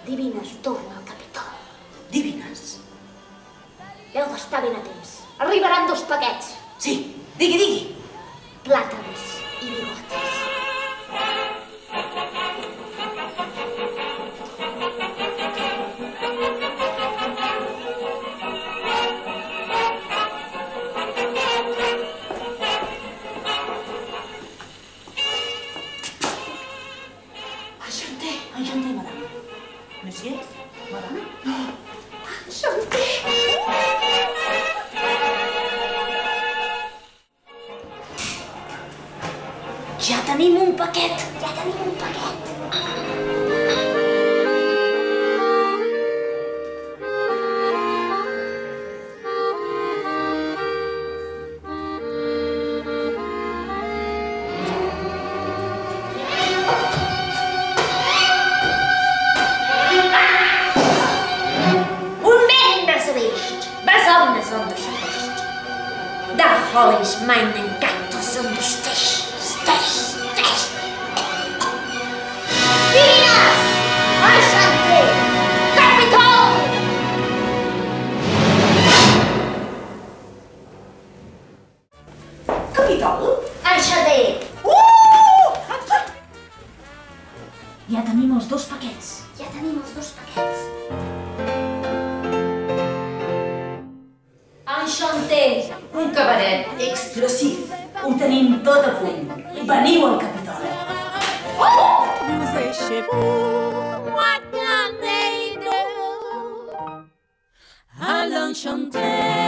Divines torna al Capitol. Divines? Heu d'estar ben atents. Arribaran 2 paquets. Sí, digui. Plàtans i bigotes. Enchanté, madame. Monsieur, madame. Enchanté! Ja tenim un paquet. Da hol ich meinen Kaktus und Stich. Divinas! Enchanté! Capitol! Capitol? Enchanté! Ja tenim els 2 paquets. Ja tenim els 2 paquets. Enchanté! Un cabaret explosiu. Ho tenim tot a punt. Veniu al Capitol. What can they do? À l'enchanté.